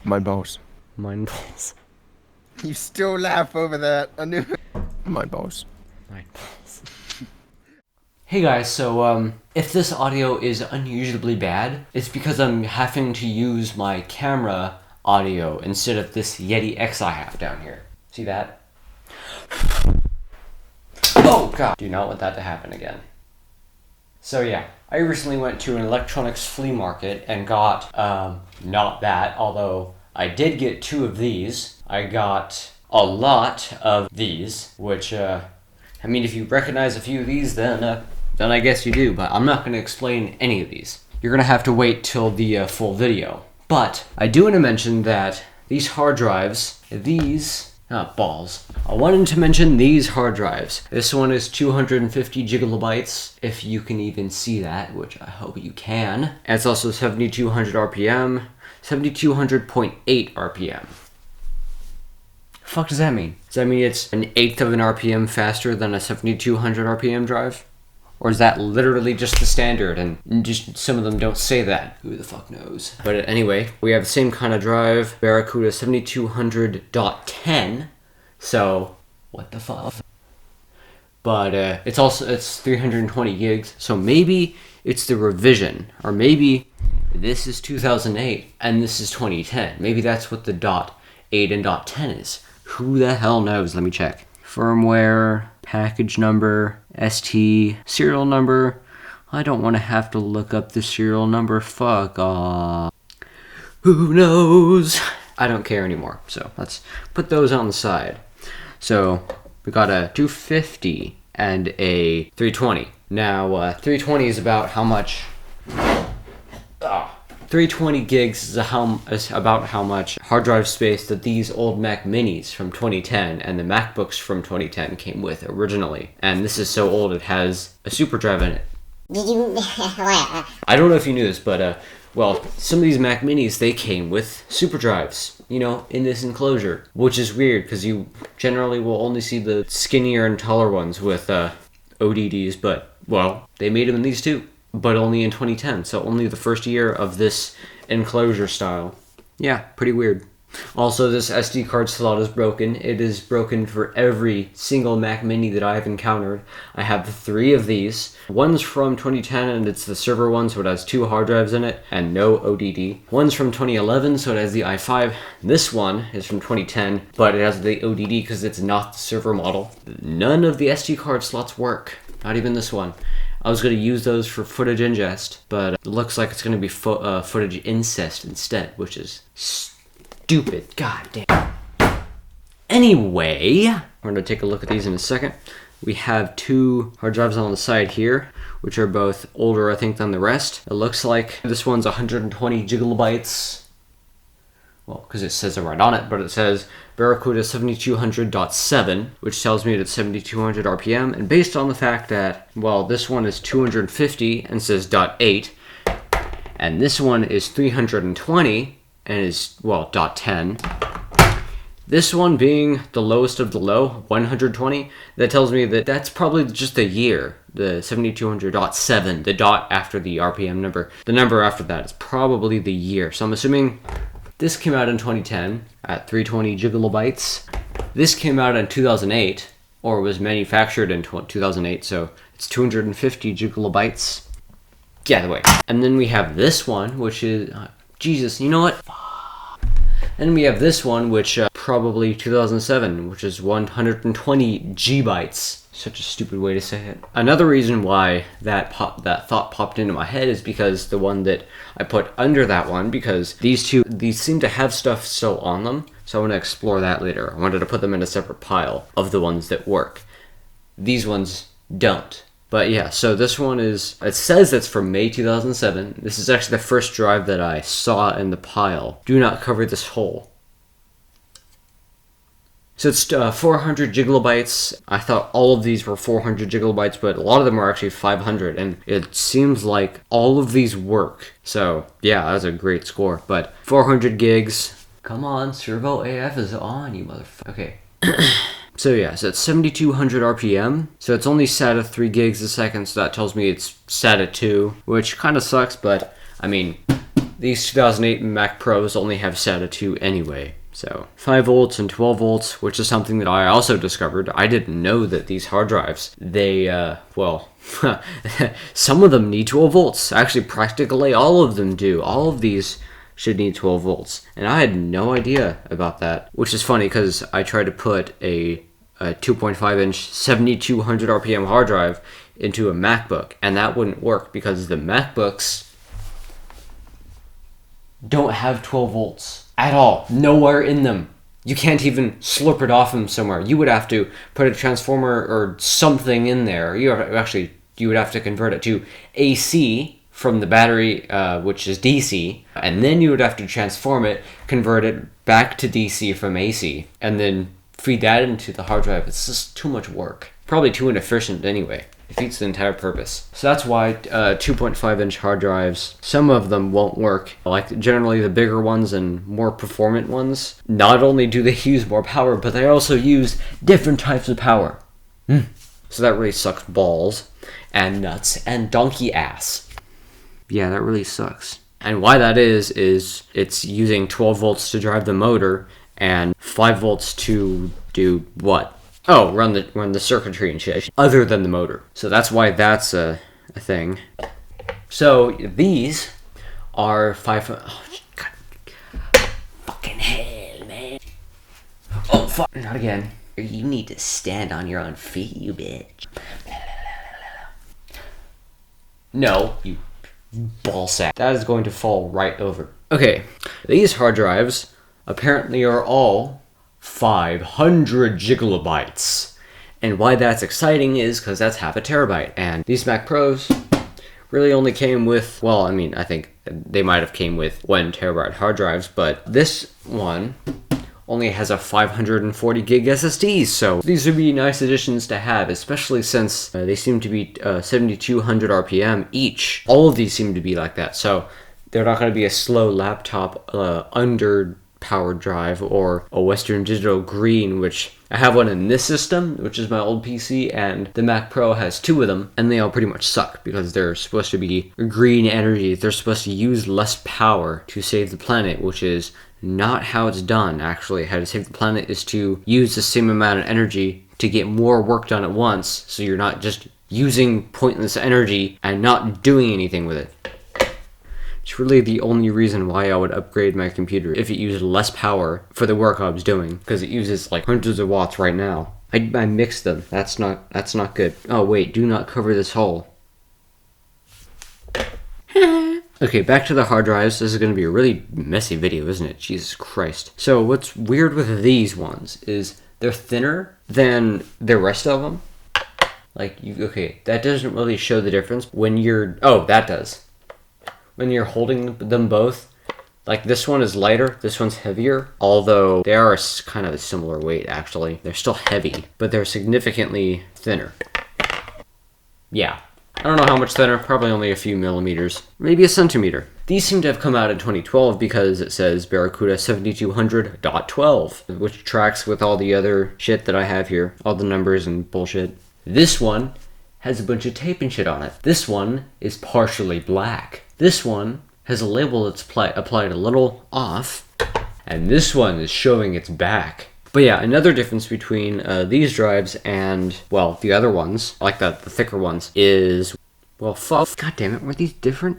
Mind balls. Mind balls. You still laugh over that. I knew it. Mind balls. Mind balls. Hey guys, so if this audio is unusually bad, it's because I'm having to use my camera audio instead of this Yeti X I have down here. See that? Oh god! Do not want that to happen again. So yeah, I recently went to an electronics flea market and got, not that, although I did get 2 of these. I got a lot of these, which, I mean, if you recognize a few of these, then I guess you do, but I'm not going to explain any of these. You're going to have to wait till the full video. But I do want to mention that these hard drives, balls. I wanted to mention these hard drives. This one is 250 gigabytes, if you can even see that, which I hope you can. And it's also 7200 RPM, 7200.8 RPM. Fuck does that mean? Does that mean it's an eighth of an RPM faster than a 7200 RPM drive? Or is that literally just the standard and just some of them don't say that? Who the fuck knows? But anyway, we have the same kind of drive, Barracuda 7200.10. So, what the fuck? But it's 320 gigs, so maybe it's the revision, or maybe this is 2008 and this is 2010. Maybe that's what the .8 and .10 is. Who the hell knows? Let me check. Firmware, package number, ST, serial number. I don't want to have to look up the serial number. Fuck off. Who knows? I don't care anymore. So let's put those on the side. So we got a 250 and a 320. Now 320 is about how much? 320 gigs is about how much hard drive space that these old Mac Minis from 2010 and the MacBooks from 2010 came with originally. And this is so old it has a super drive in it. I don't know if you knew this, but well, some of these Mac Minis, they came with super drives, you know, in this enclosure, which is weird because you generally will only see the skinnier and taller ones with ODDs, but, well, they made them in these too. But only in 2010, so only the first year of this enclosure style. Yeah, pretty weird. Also, this SD card slot is broken. It is broken for every single Mac Mini that I have encountered. I have 3 of these. One's from 2010, and it's the server one, so it has 2 hard drives in it, and no ODD. One's from 2011, so it has the i5. This one is from 2010, but it has the ODD because it's not the server model. None of the SD card slots work. Not even this one. I was going to use those for footage ingest, but it looks like it's going to be footage incest instead, which is stupid. God damn. Anyway, we're going to take a look at these in a second. We have 2 hard drives on the side here, which are both older, I think, than the rest. It looks like this one's 120 gigabytes. Well, because it says it right on it, but it says Barracuda 7200.7, which tells me that it's 7200 RPM, and based on the fact that, well, this one is 250 and says .8, and this one is 320 and is, well, .10, this one being the lowest of the low, 120, that tells me that that's probably just a year, the 7200.7, the dot after the RPM number. The number after that is probably the year, so I'm assuming this came out in 2010 at 320 gigabytes. This came out in 2008, or was manufactured in 2008, so it's 250 gigabytes. Yeah, the way. And then we have this one, which is... Jesus, you know what? And we have this one, which probably 2007, which is 120 G-bytes. Such a stupid way to say it. Another reason why that thought popped into my head is because the one that I put under that one, because these seem to have stuff still on them, so I want to explore that later. I wanted to put them in a separate pile of the ones that work. These ones don't. But yeah, so this one is, it says it's from May 2007. This is actually the first drive that I saw in the pile. Do not cover this hole. So it's 400 gigabytes. I thought all of these were 400 gigabytes, but a lot of them are actually 500, and it seems like all of these work. So yeah, that's a great score. But 400 gigs. Come on, Servo AF is on, you motherfucker. Okay. So yeah, so it's 7200 RPM. So it's only sat at 3 gigs a second, so that tells me it's sat at 2, which kind of sucks, but I mean, these 2008 Mac Pros only have SATA 2 anyway. So 5 volts and 12 volts, which is something that I also discovered. I didn't know that these hard drives, they, well, some of them need 12 volts. Actually, practically all of them do. All of these should need 12 volts. And I had no idea about that, which is funny because I tried to put a 2.5-inch 7200 RPM hard drive into a MacBook, and that wouldn't work because the MacBooks don't have 12 volts at all. Nowhere in them. You can't even slurp it off them somewhere. You would have to put a transformer or something in there. You would have to convert it to AC from the battery, which is DC, and then you would have to transform it, convert it back to DC from AC, and then feed that into the hard drive. It's just too much work. Probably too inefficient anyway. It defeats the entire purpose. So that's why 2.5-inch hard drives, some of them won't work. Like generally the bigger ones and more performant ones, not only do they use more power, but they also use different types of power. So that really sucks balls and nuts and donkey ass. Yeah, that really sucks. And why that is it's using 12 volts to drive the motor and 5 volts to do what? Oh, run the circuitry and shit, other than the motor. So that's why that's a thing. So these are 5... Oh, God. Fucking hell, man. Oh, fuck. Not again. You need to stand on your own feet, you bitch. No, you ballsack. That is going to fall right over. Okay, these hard drives apparently are all 500 gigabytes. And why that's exciting is because that's half a terabyte. And these Mac Pros really only came with, well, I mean, I think they might have came with 1 terabyte hard drives, but this one only has a 540 gig SSD, so these would be nice additions to have, especially since they seem to be 7200 RPM each. All of these seem to be like that, so they're not going to be a slow laptop under-powered drive or a Western Digital Green, which I have one in this system, which is my old PC, and the Mac Pro has 2 of them, and they all pretty much suck because they're supposed to be green energy. They're supposed to use less power to save the planet, which is not how it's done, actually. How to save the planet is to use the same amount of energy to get more work done at once, so you're not just using pointless energy and not doing anything with it. It's really the only reason why I would upgrade my computer, if it used less power for the work I was doing, because it uses like hundreds of watts right now. I mixed them. That's not good. Oh wait, do not cover this hole. Okay, back to the hard drives. This is going to be a really messy video, isn't it? Jesus Christ. So what's weird with these ones is they're thinner than the rest of them. Like, okay, that doesn't really show the difference when you're... Oh, that does. When you're holding them both, like this one is lighter, this one's heavier, although they are kind of a similar weight, actually. They're still heavy, but they're significantly thinner. Yeah. I don't know how much thinner, probably only a few millimeters, maybe a centimeter. These seem to have come out in 2012 because it says Barracuda 7200.12, which tracks with all the other shit that I have here, all the numbers and bullshit. This one has a bunch of tape and shit on it. This one is partially black. This one has a label that's applied a little off, and this one is showing its back. But yeah, another difference between these drives and, well, the other ones, like the thicker ones, is, well, fuck. God damn it, were these different?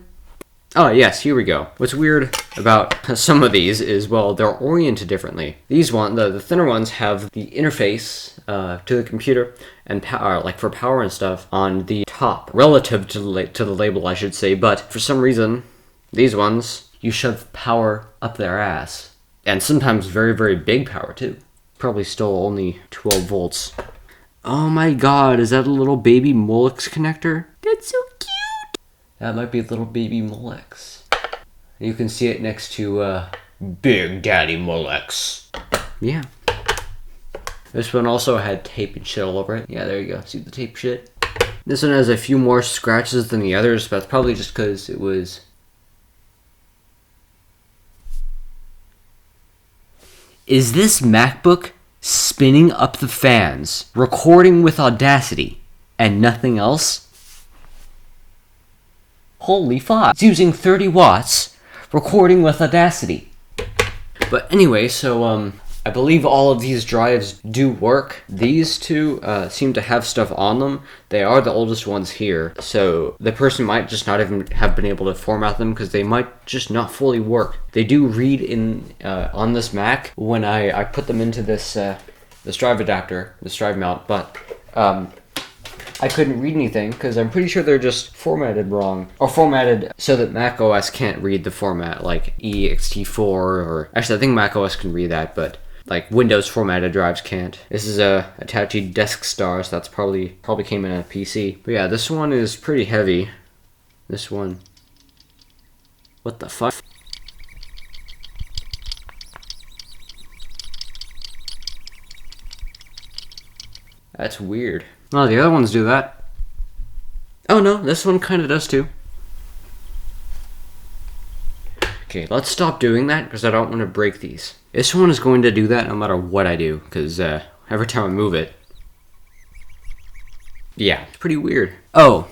Oh, yes, here we go. What's weird about some of these is, well, they're oriented differently. These ones, the thinner ones, have the interface to the computer and power, like for power and stuff, on the top, relative to the label, I should say. But for some reason, these ones, you shove power up their ass. And sometimes very, very big power, too. Probably still only 12 volts. Oh my god, is that a little baby Molex connector? That's so cute! That might be a little baby Molex. You can see it next to Big Daddy Molex. Yeah. This one also had tape and shit all over it. Yeah, there you go. See the tape shit? This one has a few more scratches than the others, but that's probably just because it was... Is this MacBook spinning up the fans, recording with Audacity, and nothing else? Holy fuck. It's using 30 watts recording with Audacity. But anyway, so I believe all of these drives do work. These two seem to have stuff on them. They are the oldest ones here, so the person might just not even have been able to format them because they might just not fully work. They do read in on this Mac when I put them into this drive adapter, this drive mount, but I couldn't read anything because I'm pretty sure they're just formatted wrong, or formatted so that Mac OS can't read the format, like ext4, or actually I think Mac OS can read that, but like Windows formatted drives can't. This is a Hitachi Desk Star, so that's probably came in a PC. But yeah, this one is pretty heavy. This one. What the fuck? That's weird. Oh, the other ones do that. Oh no, this one kind of does too. Okay, let's stop doing that because I don't want to break these. This one is going to do that no matter what I do because every time I move it. Yeah, it's pretty weird. Oh,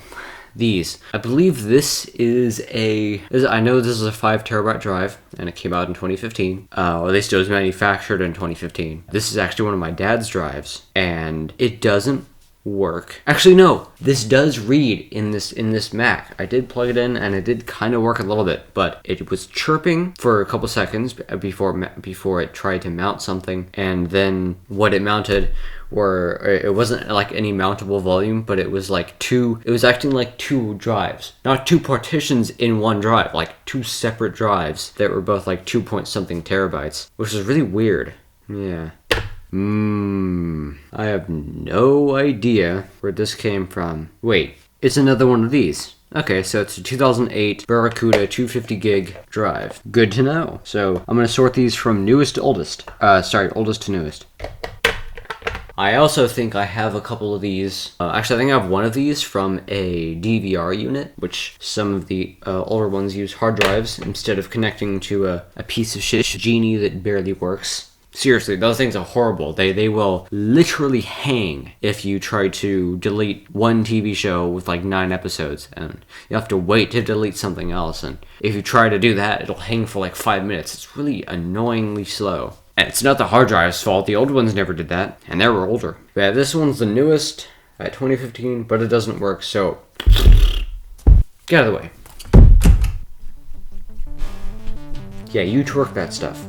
these. I believe this is I know this is a 5 terabyte drive and it came out in 2015. Or at least it was manufactured in 2015. This is actually one of my dad's drives and it doesn't work. Actually, no, this does read in this Mac. I did plug it in and it did kind of work a little bit, but it was chirping for a couple seconds before it tried to mount something, and then what it mounted it wasn't like any mountable volume, but it was acting like two drives, not two partitions in one drive, like two separate drives that were both like 2 point something terabytes, which is really weird. Yeah. I have no idea where this came from. Wait, it's another one of these. Okay, so it's a 2008 Barracuda 250 gig drive. Good to know. So I'm going to sort these from newest to oldest. Oldest to newest. I also think I have a couple of these. Actually, I think I have one of these from a DVR unit, which some of the older ones use hard drives instead of connecting to a piece of shit genie that barely works. Seriously, those things are horrible. They will literally hang if you try to delete one TV show with like 9 episodes, and you have to wait to delete something else, and if you try to do that, it'll hang for like 5 minutes. It's really annoyingly slow. And it's not the hard drive's fault. The old ones never did that, and they were older. But yeah, this one's the newest at 2015, but it doesn't work, so get out of the way. Yeah, you twerk that stuff.